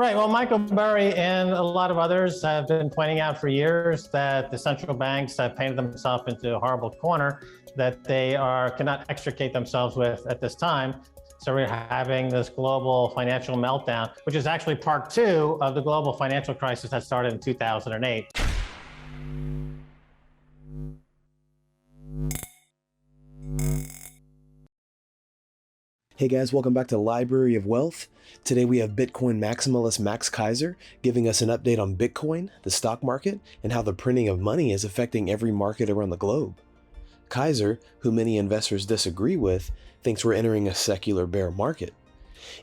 Right. Well, Michael Burry and a lot of others have been pointing out for years that the central banks have painted themselves into a horrible corner that they cannot extricate themselves with at this time. So we're having this global financial meltdown, which is actually part two of the global financial crisis that started in 2008. Hey guys, welcome back to Library of Wealth. Today we have Bitcoin maximalist Max Keiser giving us an update on Bitcoin, the stock market, and how the printing of money is affecting every market around the globe. Keiser, who many investors disagree with, thinks we're entering a secular bear market.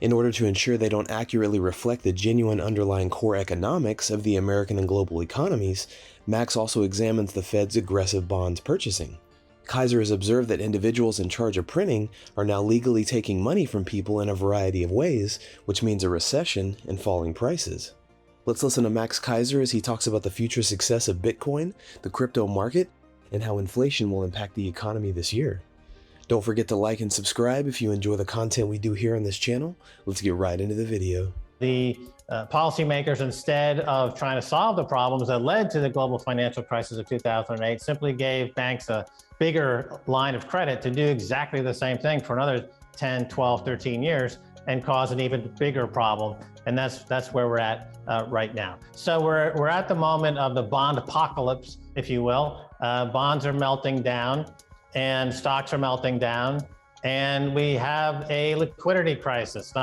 In order to ensure they don't accurately reflect the genuine underlying core economics of the American and global economies, Max also examines the Fed's aggressive bonds purchasing. Keiser has observed that individuals in charge of printing are now legally taking money from people in a variety of ways, which means a recession and falling prices. Let's listen to Max Keiser as he talks about the future success of Bitcoin, the crypto market, and how inflation will impact the economy this year. Don't forget to like and subscribe if you enjoy the content we do here on this channel. Let's get right into the video. The policymakers, instead of trying to solve the problems that led to the global financial crisis of 2008, simply gave banks a bigger line of credit to do exactly the same thing for another 10, 12, 13 years and cause an even bigger problem. And that's where we're at right now. So we're at the moment of the bond apocalypse, if you will. Bonds are melting down and stocks are melting down. And we have a liquidity crisis,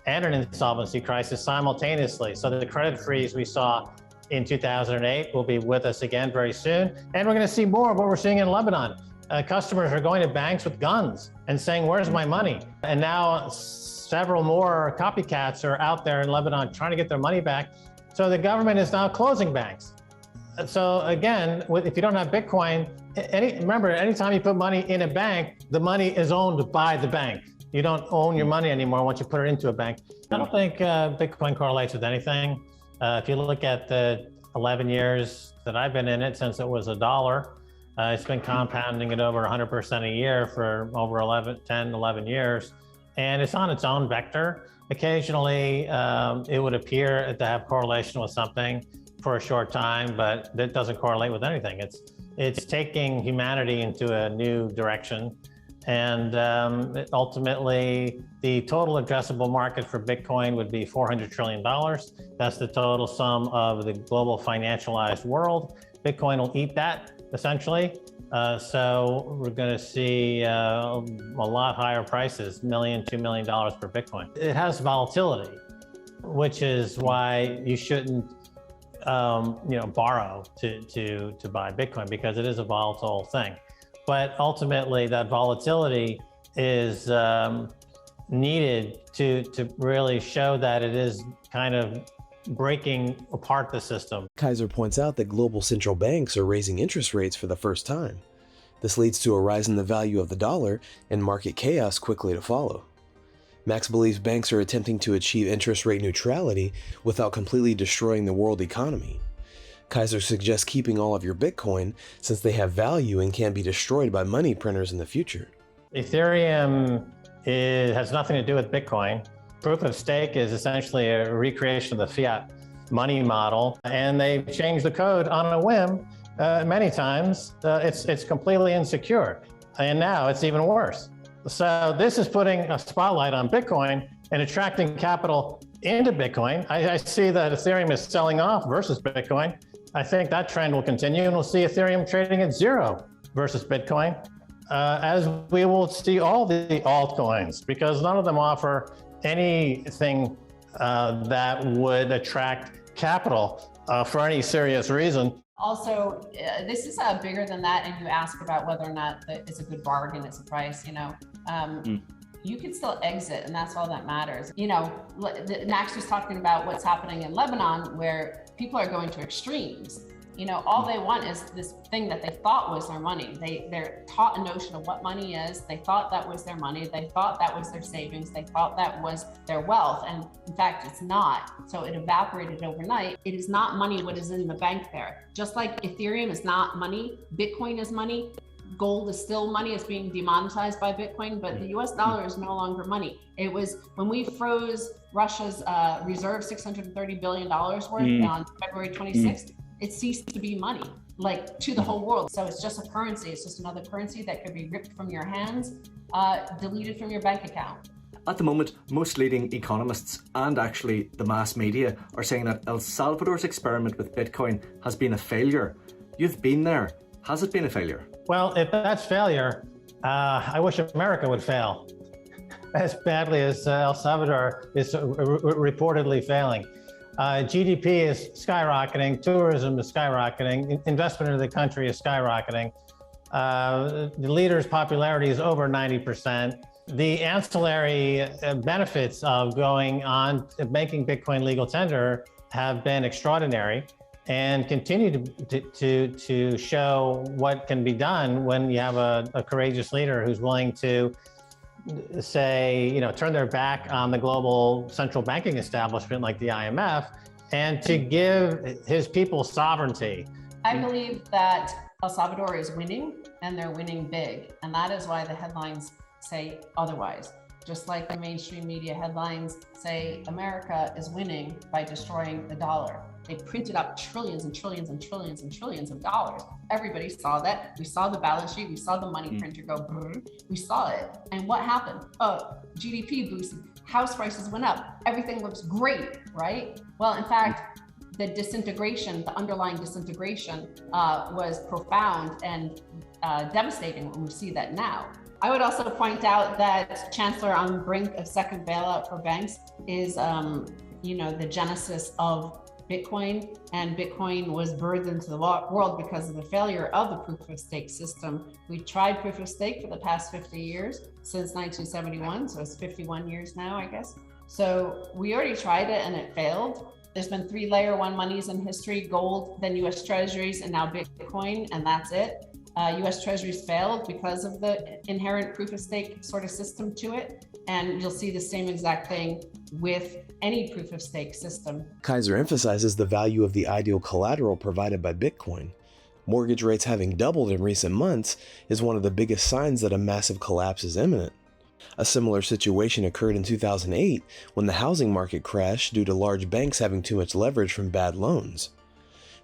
and an insolvency crisis simultaneously. So the credit freeze we saw in 2008 will be with us again very soon. And we're going to see more of what we're seeing in Lebanon. Customers are going to banks with guns and saying, where's my money? And now several more copycats are out there in Lebanon trying to get their money back. So the government is now closing banks. So again, if you don't have Bitcoin, remember, anytime you put money in a bank, the money is owned by the bank. You don't own your money anymore once you put it into a bank. I don't think Bitcoin correlates with anything. If you look at the 11 years that I've been in it, since it was $1, it's been compounding at over 100% a year for over 10, 11 years. And it's on its own vector. Occasionally, it would appear to have correlation with something for a short time, but that doesn't correlate with anything. It's taking humanity into a new direction. And ultimately, the total addressable market for Bitcoin would be $400 trillion. That's the total sum of the global financialized world. Bitcoin will eat that, essentially. So we're going to see a lot higher prices, $1 million, $2 million per Bitcoin. It has volatility, which is why you shouldn't borrow to buy Bitcoin, because it is a volatile thing. But ultimately, that volatility is needed to really show that it is kind of breaking apart the system. Keiser points out that global central banks are raising interest rates for the first time. This leads to a rise in the value of the dollar and market chaos quickly to follow. Max believes banks are attempting to achieve interest rate neutrality without completely destroying the world economy. Keiser suggests keeping all of your Bitcoin since they have value and can't be destroyed by money printers in the future. Ethereum has nothing to do with Bitcoin. Proof of stake is essentially a recreation of the fiat money model, and they changed the code on a whim many times. It's completely insecure, and now it's even worse. So this is putting a spotlight on Bitcoin and attracting capital into Bitcoin. I see that Ethereum is selling off versus Bitcoin. I think that trend will continue, and we'll see Ethereum trading at zero versus Bitcoin, as we will see all the altcoins, because none of them offer anything that would attract capital for any serious reason. Also, this is bigger than that, and you ask about whether or not it's a good bargain, it's a price, you can still exit, and that's all that matters. Max was talking about what's happening in Lebanon, where people are going to extremes. All they want is this thing that they thought was their money. They're taught a notion of what money is. They thought that was their money. They thought that was their savings. They thought that was their wealth. And in fact, it's not. So it evaporated overnight. It is not money what is in the bank there. Just like Ethereum is not money, Bitcoin is money. gold is still money. It's being demonetized by Bitcoin, but the US dollar is no longer money. It was when we froze Russia's reserve $630 billion worth on February 26th, it ceased to be money, like to the whole world. So it's just a currency. It's just another currency that could be ripped from your hands, deleted from your bank account. At the moment, most leading economists and actually the mass media are saying that El Salvador's experiment with Bitcoin has been a failure. You've been there. Has it been a failure? Well, if that's failure, I wish America would fail as badly as El Salvador is reportedly failing. GDP is skyrocketing, tourism is skyrocketing, investment into the country is skyrocketing. The leader's popularity is over 90%. The ancillary benefits of going on making Bitcoin legal tender have been extraordinary and continue to show what can be done when you have a courageous leader who's willing to say, turn their back on the global central banking establishment like the IMF and to give his people sovereignty. I believe that El Salvador is winning and they're winning big. And that is why the headlines say otherwise. Just like the mainstream media headlines say America is winning by destroying the dollar. They printed up trillions and trillions and trillions and trillions of dollars. Everybody saw that. We saw the balance sheet. We saw the money printer go brrr. We saw it. And what happened? Oh, GDP boosted. House prices went up. Everything looks great, right? Well, in fact, the disintegration, the underlying disintegration was profound and devastating when we see that now. I would also point out that Chancellor on the brink of second bailout for banks is, the genesis of Bitcoin, and Bitcoin was birthed into the world because of the failure of the proof of stake system. We tried proof of stake for the past 50 years, since 1971, so it's 51 years now, I guess. So we already tried it and it failed. There's been 3 layer 1 monies in history: gold, then US Treasuries, and now Bitcoin, and that's it. US Treasuries failed because of the inherent proof of stake sort of system to it. And you'll see the same exact thing with any proof of stake system. Keiser emphasizes the value of the ideal collateral provided by Bitcoin. Mortgage rates having doubled in recent months is one of the biggest signs that a massive collapse is imminent. A similar situation occurred in 2008 when the housing market crashed due to large banks having too much leverage from bad loans.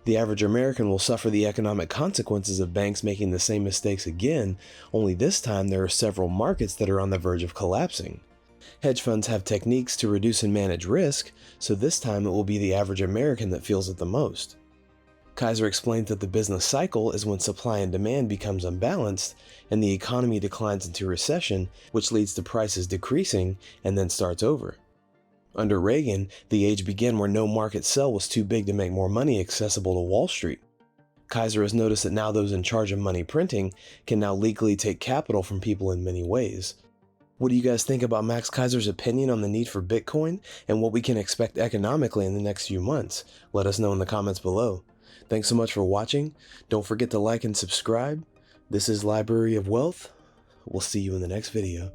The average American will suffer the economic consequences of banks making the same mistakes again, only this time there are several markets that are on the verge of collapsing. Hedge funds have techniques to reduce and manage risk, so this time it will be the average American that feels it the most. Keiser explained that the business cycle is when supply and demand becomes unbalanced and the economy declines into recession, which leads to prices decreasing and then starts over. Under Reagan, the age began where no market sell was too big to make more money accessible to Wall Street. Keiser has noticed that now those in charge of money printing can now legally take capital from people in many ways. What do you guys think about Max Keiser's opinion on the need for Bitcoin and what we can expect economically in the next few months? Let us know in the comments below. Thanks so much for watching. Don't forget to like and subscribe. This is Library of Wealth. We'll see you in the next video.